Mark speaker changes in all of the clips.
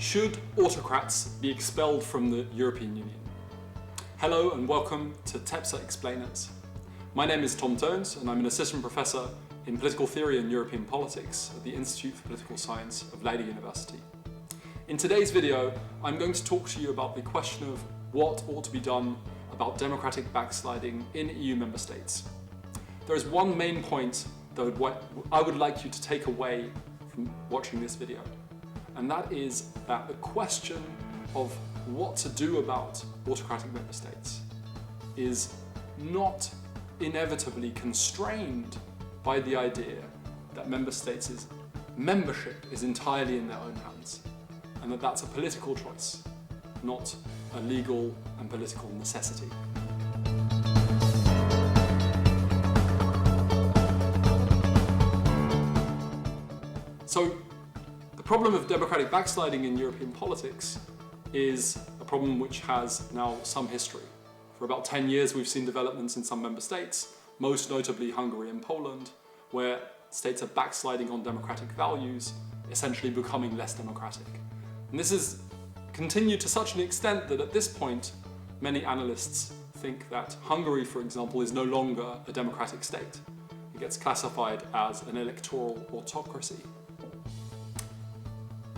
Speaker 1: Should autocrats be expelled from the European Union? Hello and welcome to TEPSA Explainers. My name is Tom Tones and I'm an assistant professor in political theory and European politics at the Institute for Political Science of Leiden University. In today's video, I'm going to talk to you about the question of what ought to be done about democratic backsliding in EU member states. There is one main point that I would like you to take away from watching this video, and that is that the question of what to do about autocratic member states is not inevitably constrained by the idea that member states' membership is entirely in their own hands, and that that's a political choice, not a legal and political necessity. So, the problem of democratic backsliding in European politics is a problem which has now some history. For about 10 years we've seen developments in some member states, most notably Hungary and Poland, where states are backsliding on democratic values, essentially becoming less democratic. And this has continued to such an extent that at this point many analysts think that Hungary, for example, is no longer a democratic state. It gets classified as an electoral autocracy.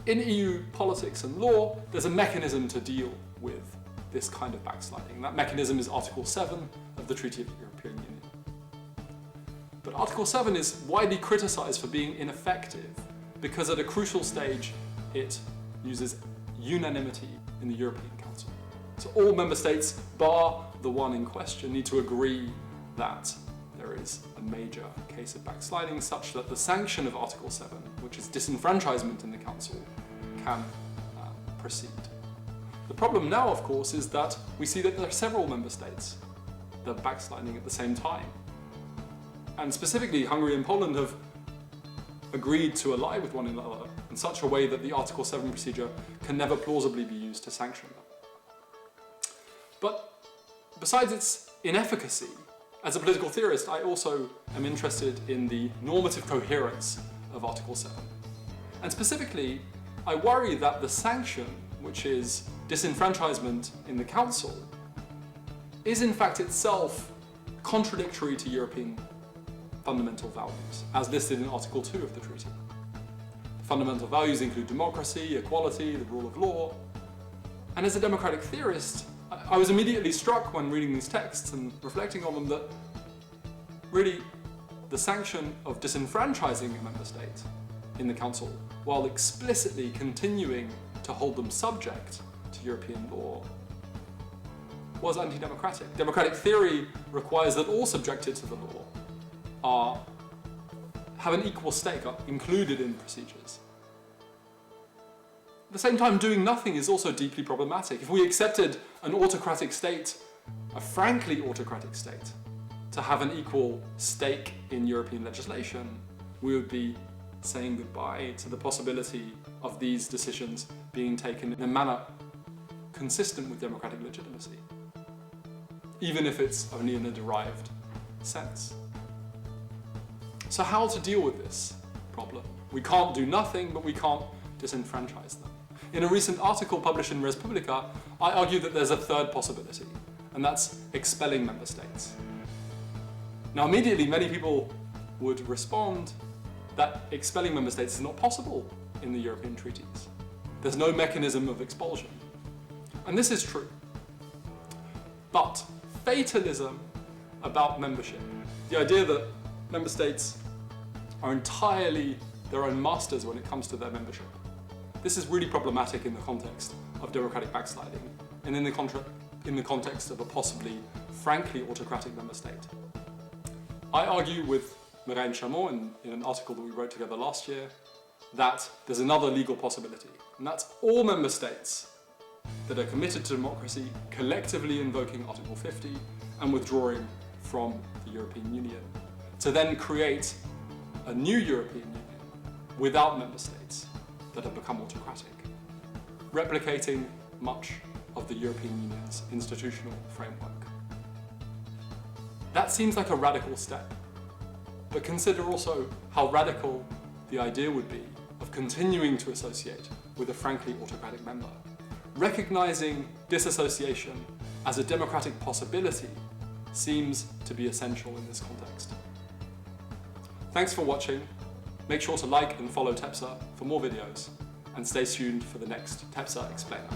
Speaker 1: In EU politics and law, there's a mechanism to deal with this kind of backsliding. That mechanism is Article 7 of the Treaty of the European Union. But Article 7 is widely criticised for being ineffective because at a crucial stage it uses unanimity in the European Council. So all member states, bar the one in question, need to agree that there is a major case of backsliding such that the sanction of Article 7, which is disenfranchisement in the Council, can proceed. The problem now, of course, is that we see that there are several member states that are backsliding at the same time. And specifically, Hungary and Poland have agreed to ally with one another in such a way that the Article 7 procedure can never plausibly be used to sanction them. But besides its inefficacy, as a political theorist, I also am interested in the normative coherence of Article 7. And specifically, I worry that the sanction, which is disenfranchisement in the Council, is in fact itself contradictory to European fundamental values, as listed in Article 2 of the treaty. The fundamental values include democracy, equality, the rule of law. And as a democratic theorist, I was immediately struck when reading these texts and reflecting on them that really the sanction of disenfranchising a member state in the Council, while explicitly continuing to hold them subject to European law, was anti-democratic. Democratic theory requires that all subjected to the law have an equal stake, are included in procedures. At the same time, doing nothing is also deeply problematic. If we accepted an autocratic state, a frankly autocratic state, to have an equal stake in European legislation, we would be saying goodbye to the possibility of these decisions being taken in a manner consistent with democratic legitimacy, even if it's only in a derived sense. So how to deal with this problem? We can't do nothing, but we can't disenfranchise them. In a recent article published in Res Publica, I argue that there's a third possibility, and that's expelling member states. Now immediately many people would respond that expelling member states is not possible in the European treaties. There's no mechanism of expulsion. And this is true. But fatalism about membership, the idea that member states are entirely their own masters when it comes to their membership, this is really problematic in the context of democratic backsliding and in the context of a possibly frankly autocratic member state. I argue with Marijn Chamon in an article that we wrote together last year that there's another legal possibility, and that's all member states that are committed to democracy collectively invoking Article 50 and withdrawing from the European Union, to then create a new European Union without member states that have become autocratic, replicating much of the European Union's institutional framework. That seems like a radical step, but consider also how radical the idea would be of continuing to associate with a frankly autocratic member. Recognizing disassociation as a democratic possibility seems to be essential in this context. Thanks for watching. Make sure to like and follow TEPSA for more videos, and stay tuned for the next TEPSA Explainer.